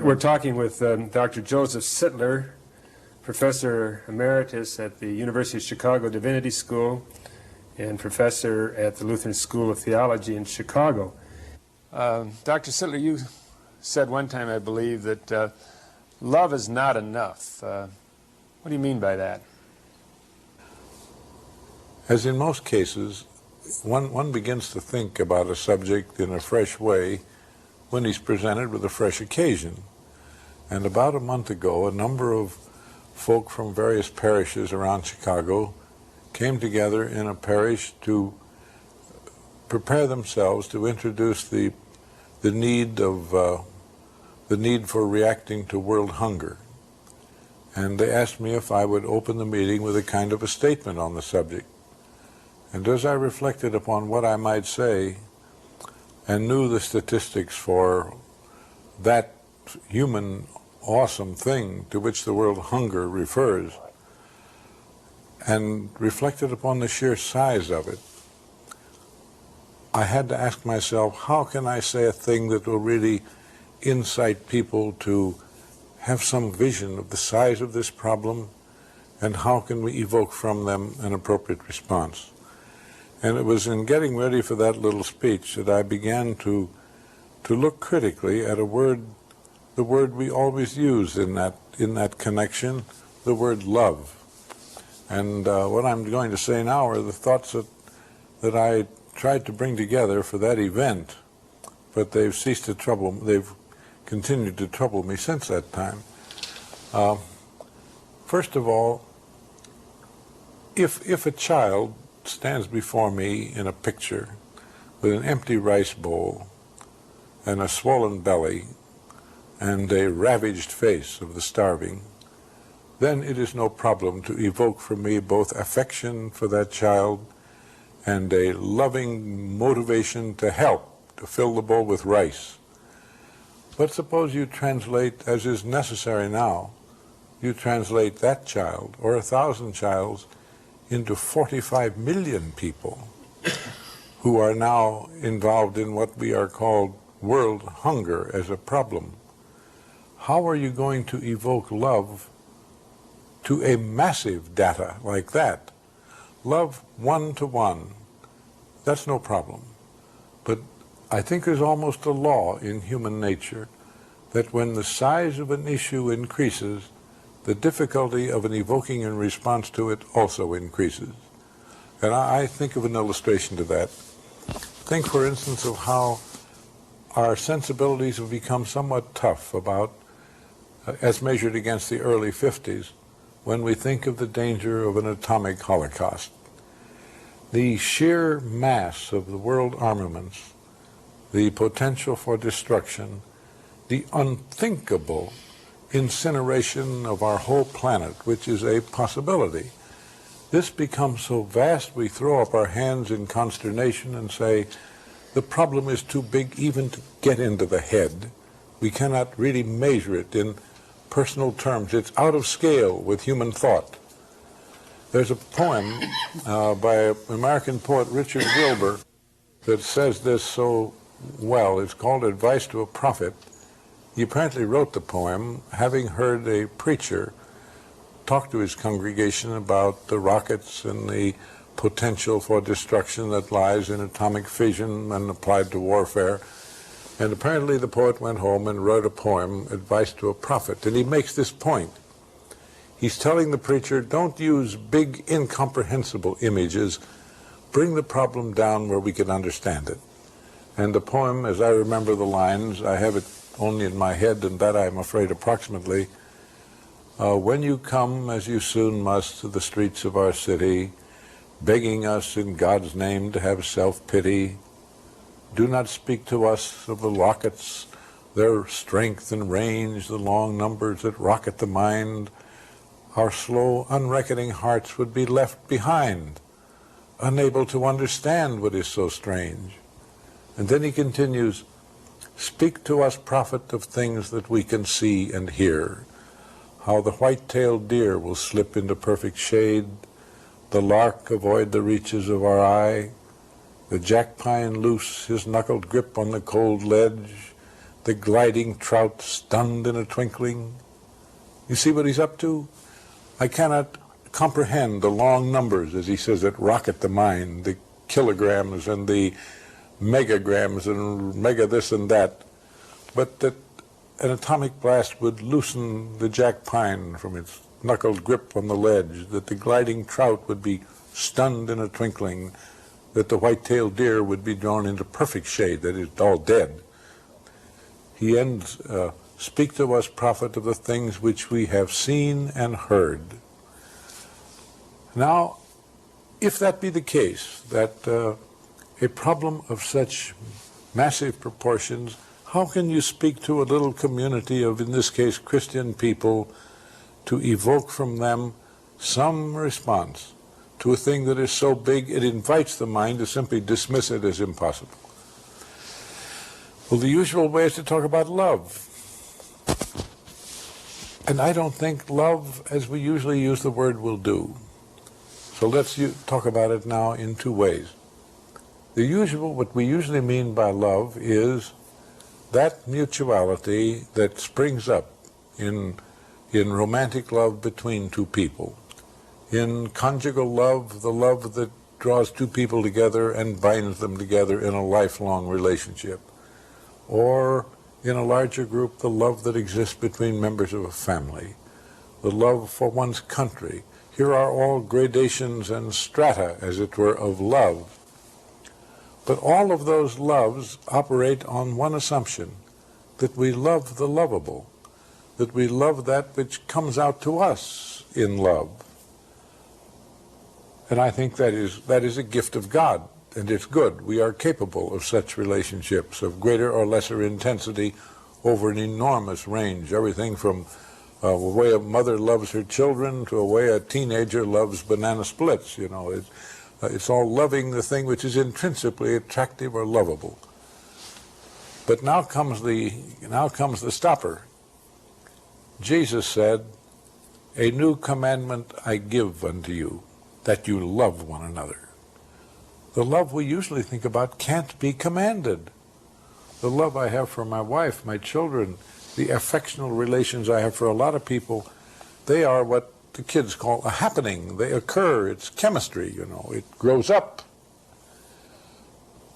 We're talking with Dr. Joseph Sittler, Professor Emeritus at the University of Chicago Divinity School and Professor at the Lutheran School of Theology in Chicago. Dr. Sittler, you said one time, I believe, that love is not enough. What do you mean by that? As in most cases, one begins to think about a subject in a fresh way when he's presented with a fresh occasion. And about a month ago, a number of folk from various parishes around Chicago came together in a parish to prepare themselves to introduce the need for reacting to world hunger. And they asked me if I would open the meeting with a kind of a statement on the subject. And as I reflected upon what I might say and knew the statistics for that human awesome thing to which the world hunger refers, and reflected upon the sheer size of it, I had to ask myself, how can I say a thing that will really incite people to have some vision of the size of this problem, and how can we evoke from them an appropriate response? And it was in getting ready for that little speech that I began to look critically at the word we always use in that connection, the word love. And what I'm going to say now are the thoughts that I tried to bring together for that event, but they've they've continued to trouble me since that time. First of all, if a child stands before me in a picture with an empty rice bowl and a swollen belly and a ravaged face of the starving, then it is no problem to evoke from me both affection for that child and a loving motivation to help, to fill the bowl with rice. But suppose you translate, as is necessary now, you translate that child or 1,000 childs into 45 million people who are now involved in what we are called world hunger as a problem. How are you going to evoke love to a massive data like that? Love one-to-one, that's no problem. But I think there's almost a law in human nature that when the size of an issue increases, the difficulty of an evoking in response to it also increases. And I think of an illustration to that. Think, for instance, of how our sensibilities have become somewhat tough about, as measured against the early 50s, when we think of the danger of an atomic holocaust. The sheer mass of the world armaments, the potential for destruction, the unthinkable incineration of our whole planet, which is a possibility. This becomes so vast we throw up our hands in consternation and say, the problem is too big even to get into the head. We cannot really measure it in personal terms. It's out of scale with human thought. There's a poem by American poet Richard Wilbur that says this so well. It's called Advice to a Prophet. He apparently wrote the poem having heard a preacher talk to his congregation about the rockets and the potential for destruction that lies in atomic fission when applied to warfare. And apparently the poet went home and wrote a poem, Advice to a Prophet. And he makes this point. He's telling the preacher, don't use big, incomprehensible images. Bring the problem down where we can understand it. And the poem, as I remember the lines, I have it only in my head, and that I'm afraid approximately, when you come, as you soon must, to the streets of our city, begging us in God's name to have self-pity, do not speak to us of the rockets, their strength and range, the long numbers that rocket the mind. Our slow, unreckoning hearts would be left behind, unable to understand what is so strange. And then he continues, speak to us, prophet, of things that we can see and hear, how the white-tailed deer will slip into perfect shade, the lark avoid the reaches of our eye, the jack pine loose his knuckled grip on the cold ledge, the gliding trout stunned in a twinkling. You see what he's up to? I cannot comprehend the long numbers, as he says, that rocket the mind, the kilograms and the megagrams and mega this and that, but that an atomic blast would loosen the jack pine from its knuckled grip on the ledge, that the gliding trout would be stunned in a twinkling, that the white-tailed deer would be drawn into perfect shade, that is, all dead. He ends, speak to us, prophet, of the things which we have seen and heard. Now, if that be the case, that a problem of such massive proportions, how can you speak to a little community of, in this case, Christian people, to evoke from them some response to a thing that is so big it invites the mind to simply dismiss it as impossible? Well, the usual way is to talk about love. And I don't think love, as we usually use the word, will do. So let's talk about it now in two ways. What we usually mean by love is that mutuality that springs up in romantic love between two people, in conjugal love, the love that draws two people together and binds them together in a lifelong relationship, or in a larger group, the love that exists between members of a family, the love for one's country. Here are all gradations and strata, as it were, of love. But all of those loves operate on one assumption, that we love the lovable, that we love that which comes out to us in love. And I think that is a gift of God, and it's good. We are capable of such relationships of greater or lesser intensity over an enormous range, everything from a way a mother loves her children to a way a teenager loves banana splits. You know, it's all loving the thing which is intrinsically attractive or lovable. But now comes the stopper. Jesus said, "A new commandment I give unto you, that you love one another." The love we usually think about can't be commanded. The love I have for my wife, my children, the affectional relations I have for a lot of people, they are what the kids call a happening. They occur. It's chemistry, you know. It grows up.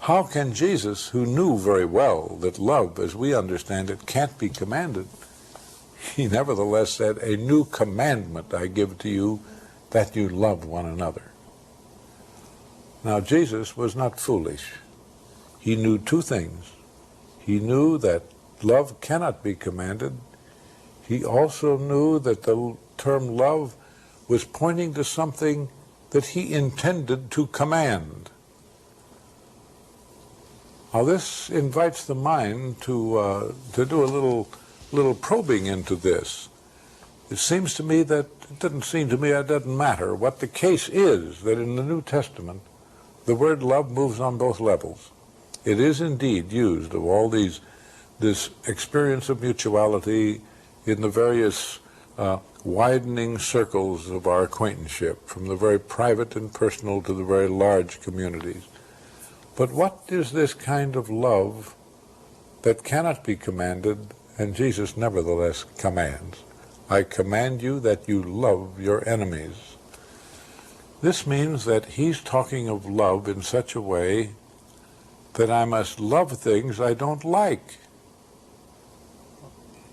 How can Jesus, who knew very well that love, as we understand it, can't be commanded, he nevertheless said, "A new commandment I give to you, that you love one another." Now, Jesus was not foolish. He knew two things. He knew that love cannot be commanded. He also knew that the term love was pointing to something that he intended to command. Now, this invites the mind to do a little probing into this. It seems to me that, it doesn't matter what the case is, that in the New Testament, the word love moves on both levels. It is indeed used of all this experience of mutuality in the various widening circles of our acquaintanceship, from the very private and personal to the very large communities. But what is this kind of love that cannot be commanded, and Jesus nevertheless commands? I command you that you love your enemies. This means that he's talking of love in such a way that I must love things I don't like.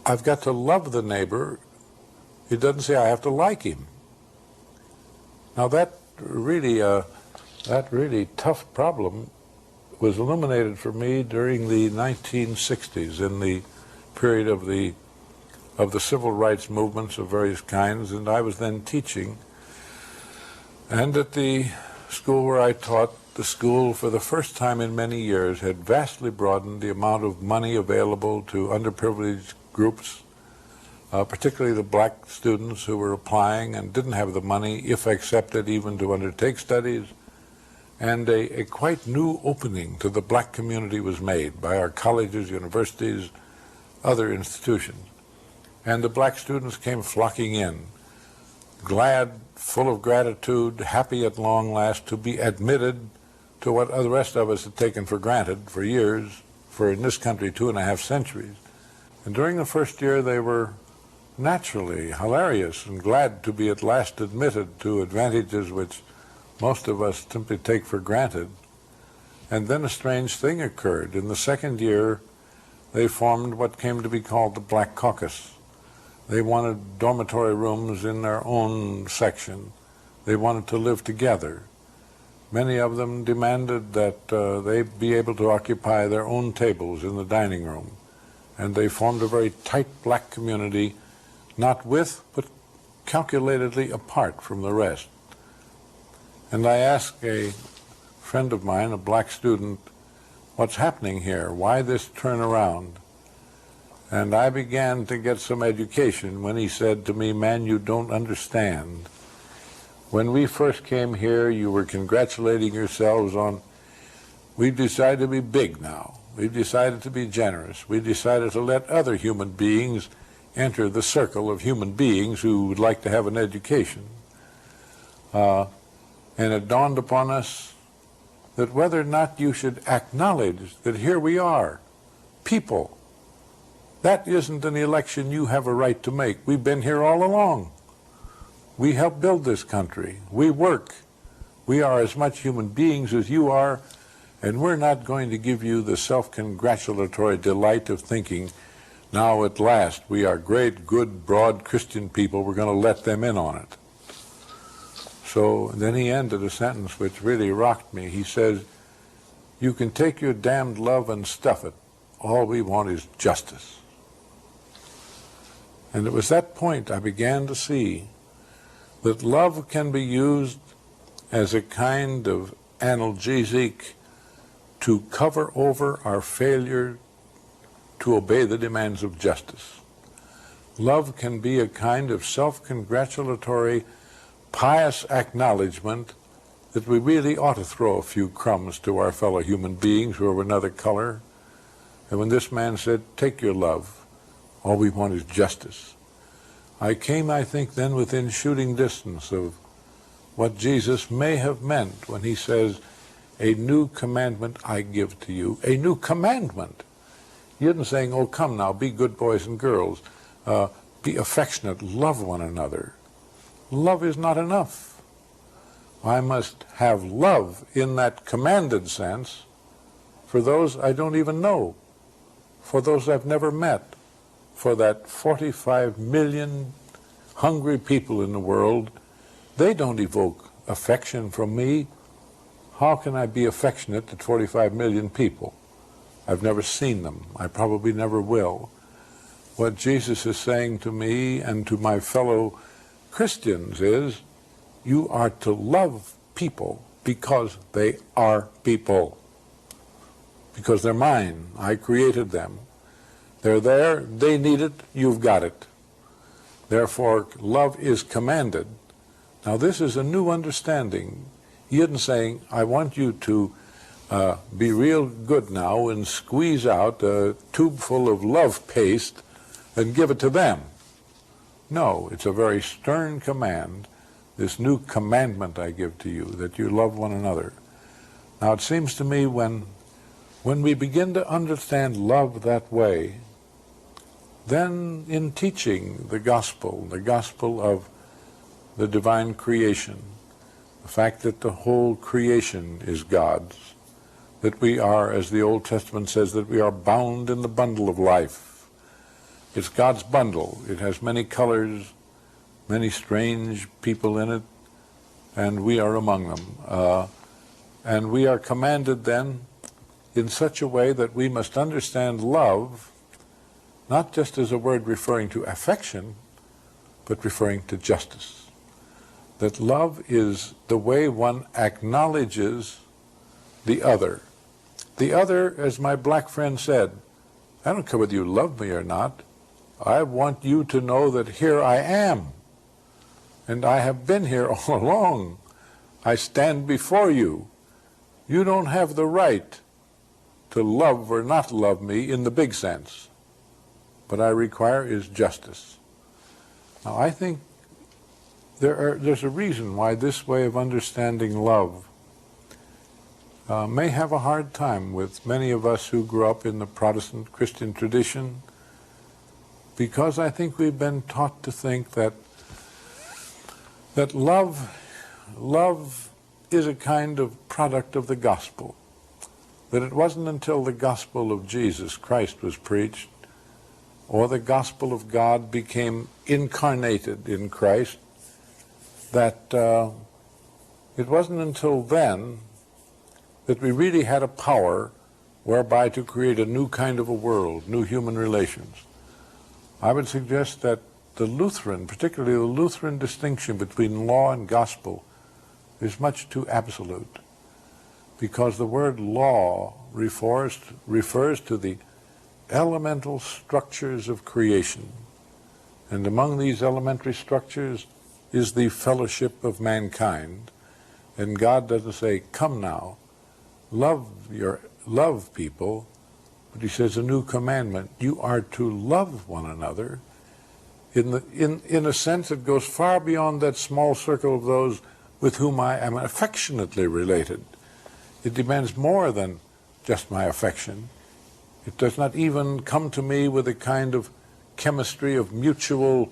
I've got to love the neighbor. It doesn't say I have to like him. Now that really tough problem was illuminated for me during the 1960s, in the period of the civil rights movements of various kinds, and I was then teaching. And at the school where I taught, the school for the first time in many years had vastly broadened the amount of money available to underprivileged groups, particularly the black students who were applying and didn't have the money, if accepted, even to undertake studies. And a quite new opening to the black community was made by our colleges, universities, other institutions. And the black students came flocking in, glad, full of gratitude, happy at long last to be admitted to what the rest of us had taken for granted for years, for in this country 2.5 centuries, And during the first year, they were naturally hilarious and glad to be at last admitted to advantages which most of us simply take for granted. And then a strange thing occurred. In the second year, they formed what came to be called the Black Caucus. They wanted dormitory rooms in their own section. They wanted to live together. Many of them demanded that they be able to occupy their own tables in the dining room. And they formed a very tight black community, not with, but calculatedly apart from the rest. And I asked a friend of mine, a black student, what's happening here? Why this turnaround? And I began to get some education when he said to me, "Man, you don't understand. When we first came here, you were congratulating yourselves on, we've decided to be big now. We've decided to be generous. We've decided to let other human beings enter the circle of human beings who would like to have an education." And it dawned upon us that whether or not you should acknowledge that here we are, people, that isn't an election you have a right to make. We've been here all along. We helped build this country. We work. We are as much human beings as you are, and we're not going to give you the self-congratulatory delight of thinking, now at last we are great, good, broad Christian people, we're going to let them in on it. So then he ended a sentence which really rocked me. He says, "You can take your damned love and stuff it. All we want is justice." And it was that point I began to see that love can be used as a kind of analgesic to cover over our failure to obey the demands of justice. Love can be a kind of self-congratulatory, pious acknowledgement that we really ought to throw a few crumbs to our fellow human beings who are of another color. And when this man said, "Take your love, all we want is justice," I came, I think, then within shooting distance of what Jesus may have meant when he says, "A new commandment I give to you." A new commandment. He isn't saying, "Oh, come now, be good boys and girls, be affectionate, love one another." Love is not enough. I must have love in that commanded sense for those I don't even know, for those I've never met, for that 45 million hungry people in the world. They don't evoke affection from me. How can I be affectionate to 45 million people? I've never seen them. I probably never will. What Jesus is saying to me and to my fellow Christians is, you are to love people because they are people. Because they're mine. I created them. They're there. They need it. You've got it. Therefore, love is commanded. Now, this is a new understanding. He isn't saying, "I want you to be real good now and squeeze out a tube full of love paste and give it to them." No, it's a very stern command, this new commandment I give to you, that you love one another. Now, it seems to me when we begin to understand love that way, then in teaching the gospel of the divine creation, the fact that the whole creation is God's, that we are, as the Old Testament says, that we are bound in the bundle of life. It's God's bundle. It has many colors, many strange people in it, and we are among them. And we are commanded then in such a way that we must understand love not just as a word referring to affection, but referring to justice. That love is the way one acknowledges the other. The other, as my black friend said, I don't care whether you love me or not. I want you to know that here I am. And I have been here all along. I stand before you. You don't have the right to love or not love me in the big sense. What I require is justice. Now, I think there's a reason why this way of understanding love may have a hard time with many of us who grew up in the Protestant Christian tradition, because I think we've been taught to think that love is a kind of product of the gospel. That it wasn't until the gospel of Jesus Christ was preached, or the gospel of God became incarnated in Christ, that it wasn't until then that we really had a power whereby to create a new kind of a world, new human relations. I would suggest that the Lutheran, particularly the Lutheran distinction between law and gospel, is much too absolute, because the word law refers to the elemental structures of creation. And among these elementary structures is the fellowship of mankind. And God doesn't say, come now, love people, but he says a new commandment. You are to love one another. In a sense, it goes far beyond that small circle of those with whom I am affectionately related. It demands more than just my affection. It does not even come to me with a kind of chemistry of mutual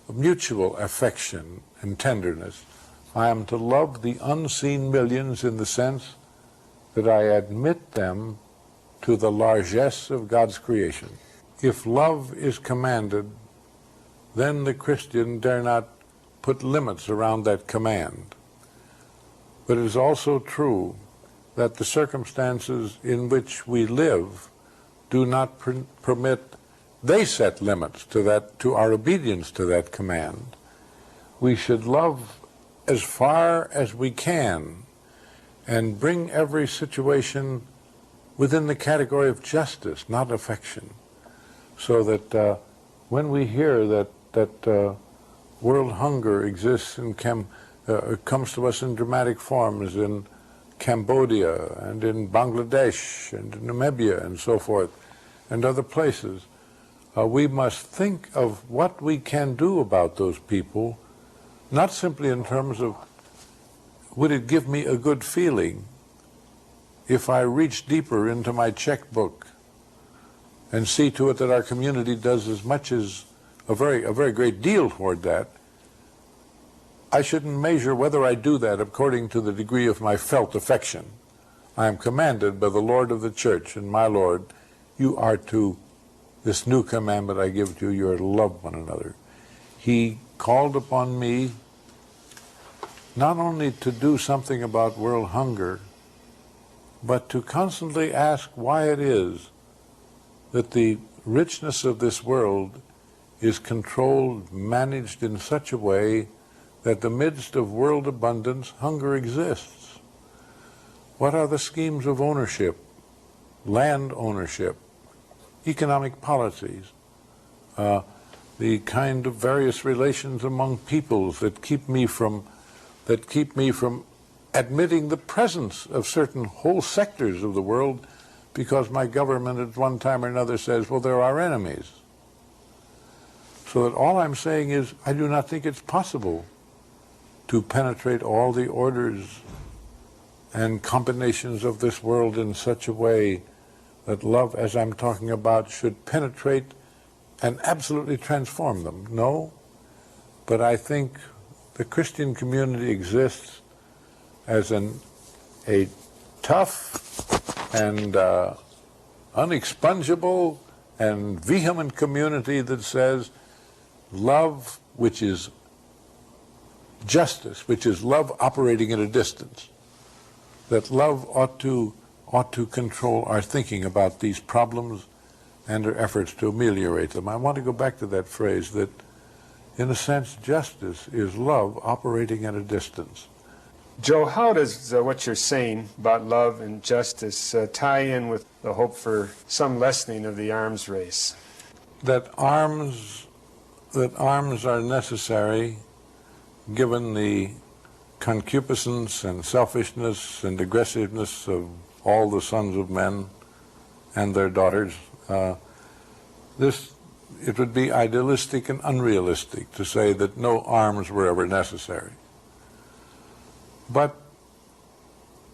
affection and tenderness. I am to love the unseen millions in the sense that I admit them to the largesse of God's creation. If love is commanded, then the Christian dare not put limits around that command. But it is also true that the circumstances in which we live do not permit, they set limits to our obedience to that command. We should love as far as we can and bring every situation within the category of justice, not affection, so that when we hear that world hunger exists in comes to us in dramatic forms in Cambodia and in Bangladesh and in Namibia and so forth and other places, we must think of what we can do about those people, not simply in terms of would it give me a good feeling if I reach deeper into my checkbook and see to it that our community does as much as a very great deal toward that. I shouldn't measure whether I do that according to the degree of my felt affection. I am commanded by the Lord of the church and my Lord, you are to, this new commandment I give to you, you are to love one another. He called upon me not only to do something about world hunger, but to constantly ask why it is that the richness of this world is controlled, managed in such a way that in the midst of world abundance, hunger exists. What are the schemes of ownership, land ownership, economic policies, the kind of various relations among peoples that keep me from admitting the presence of certain whole sectors of the world because my government at one time or another says, well, they're our enemies. So that all I'm saying is I do not think it's possible to penetrate all the orders and combinations of this world in such a way that love, as I'm talking about, should penetrate and absolutely transform them. No, but I think the Christian community exists as a tough and unexpungible and vehement community that says love, which is justice, which is love operating at a distance, that love ought to control our thinking about these problems and our efforts to ameliorate them. I want to go back to that phrase that, in a sense, justice is love operating at a distance. Joe, how does what you're saying about love and justice tie in with the hope for some lessening of the arms race? That arms are necessary given the concupiscence and selfishness and aggressiveness of all the sons of men and their daughters. It would be idealistic and unrealistic to say that no arms were ever necessary. But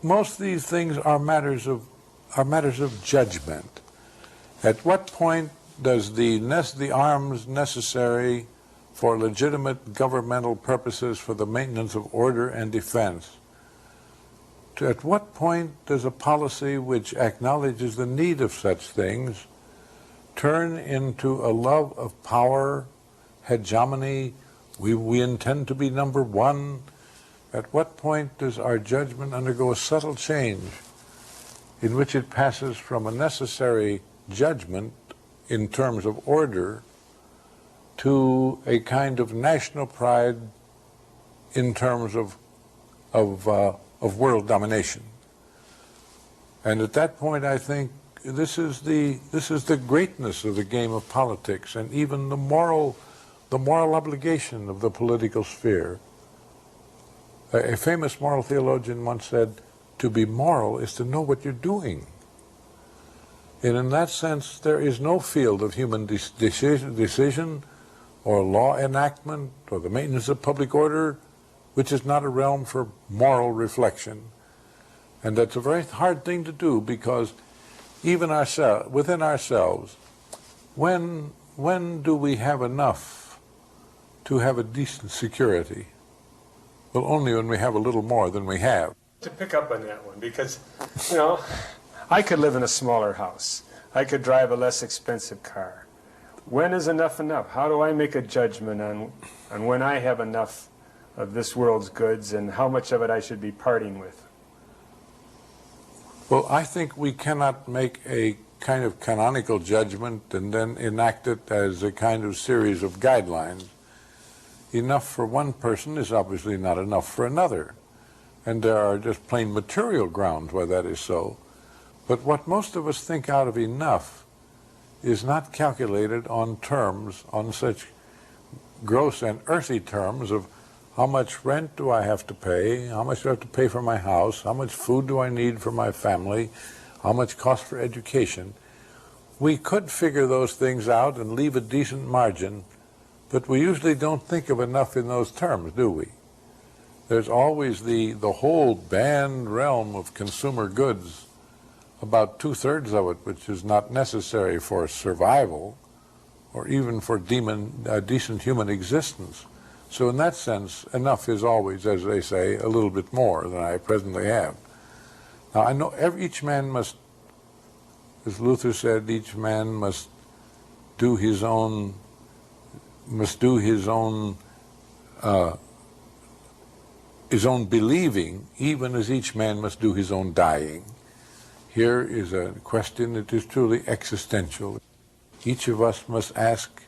most of these things are matters of judgment. At what point the arms necessary for legitimate governmental purposes for the maintenance of order and defense, at what point does a policy which acknowledges the need of such things turn into a love of power, hegemony? We intend to be number one. At what point does our judgment undergo a subtle change in which it passes from a necessary judgment in terms of order to a kind of national pride in terms of world domination? And at that point, I think this is the greatness of the game of politics, and even the moral obligation of the political sphere. A famous moral theologian once said, "To be moral is to know what you're doing." And in that sense, there is no field of human decision or law enactment or the maintenance of public order which is not a realm for moral reflection. And that's a very hard thing to do, because even within ourselves, when do we have enough to have a decent security? Well, only when we have a little more than we have. To pick up on that one, because, I could live in a smaller house. I could drive a less expensive car. When is enough enough? How do I make a judgment on when I have enough of this world's goods and how much of it I should be parting with? Well, I think we cannot make a kind of canonical judgment and then enact it as a kind of series of guidelines. Enough for one person is obviously not enough for another. And there are just plain material grounds why that is so. But what most of us think out of enough is not calculated on terms, on such gross and earthy terms of how much rent do I have to pay, how much do I have to pay for my house, how much food do I need for my family, how much cost for education. We could figure those things out and leave a decent margin, but we usually don't think of enough in those terms, do we? There's always the whole banned realm of consumer goods, about 2/3 of it which is not necessary for survival or even for decent human existence. So in that sense, enough is always, as they say, a little bit more than I presently have. Now I know each man must, as Luther said, each man must do his own believing, even as each man must do his own dying. Here is a question that is truly existential. Each of us must ask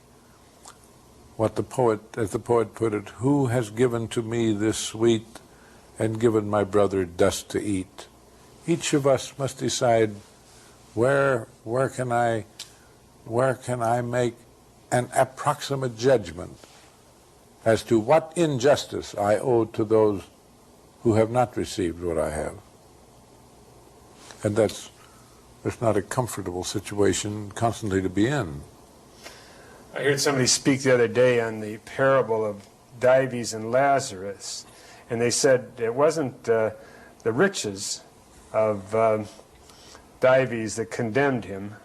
what the poet, as the poet put it, who has given to me this sweet and given my brother dust to eat? Each of us must decide where can I make an approximate judgment as to what injustice I owe to those who have not received what I have. And that's not a comfortable situation constantly to be in. I heard somebody speak the other day on the parable of Dives and Lazarus, and they said it wasn't the riches of Dives that condemned him,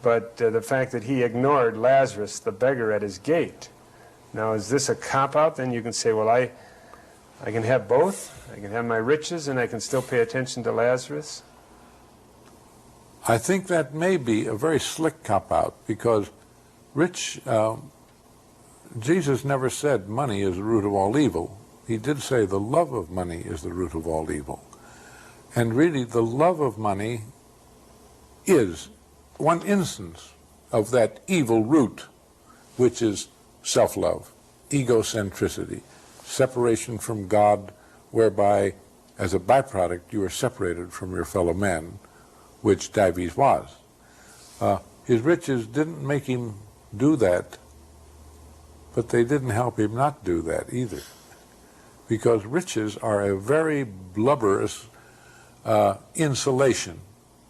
but the fact that he ignored Lazarus, the beggar, at his gate. Now, is this a cop-out? Then you can say, well, I can have both. I can have my riches, and I can still pay attention to Lazarus. I think that may be a very slick cop-out, because Jesus never said money is the root of all evil. He did say the love of money is the root of all evil. And really, the love of money is one instance of that evil root, which is self-love, egocentricity, separation from God, whereby, as a byproduct, you are separated from your fellow men, which Dives was. His riches didn't make him do that, but they didn't help him not do that either, because riches are a very blubberous insulation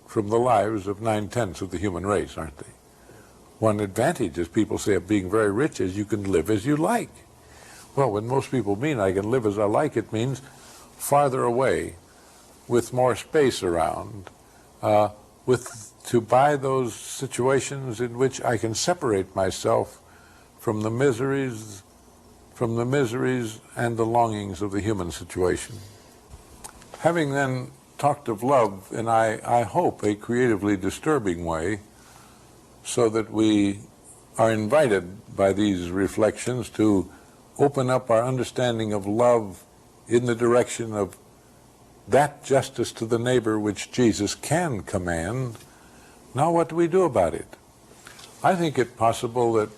from the lives of 9/10 of the human race, aren't they? One advantage, as people say, of being very rich is you can live as you like. Well, when most people mean I can live as I like, it means farther away, with more space around, with to buy those situations in which I can separate myself from the miseries and the longings of the human situation. Having then talked of love in, I hope, a creatively disturbing way, so that we are invited by these reflections to open up our understanding of love in the direction of that justice to the neighbor which Jesus can command. Now what do we do about it? I think it possible that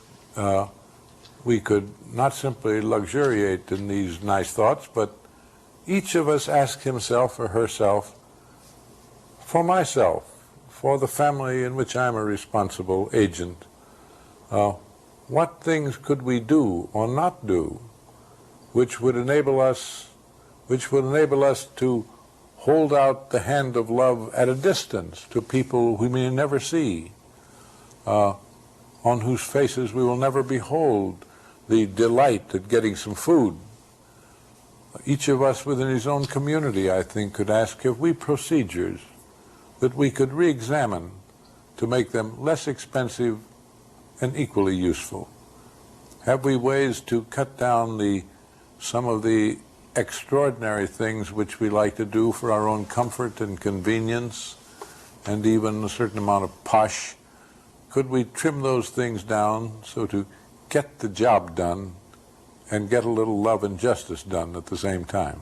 we could not simply luxuriate in these nice thoughts, but each of us ask himself or herself, for myself, for the family in which I'm a responsible agent, what things could we do or not do which would enable us to hold out the hand of love at a distance to people we may never see, on whose faces we will never behold the delight at getting some food. Each of us within his own community, I think, could ask, have we procedures that we could re-examine to make them less expensive and equally useful? Have we ways to cut down some of the extraordinary things which we like to do for our own comfort and convenience, and even a certain amount of posh? Could we trim those things down so to get the job done and get a little love and justice done at the same time?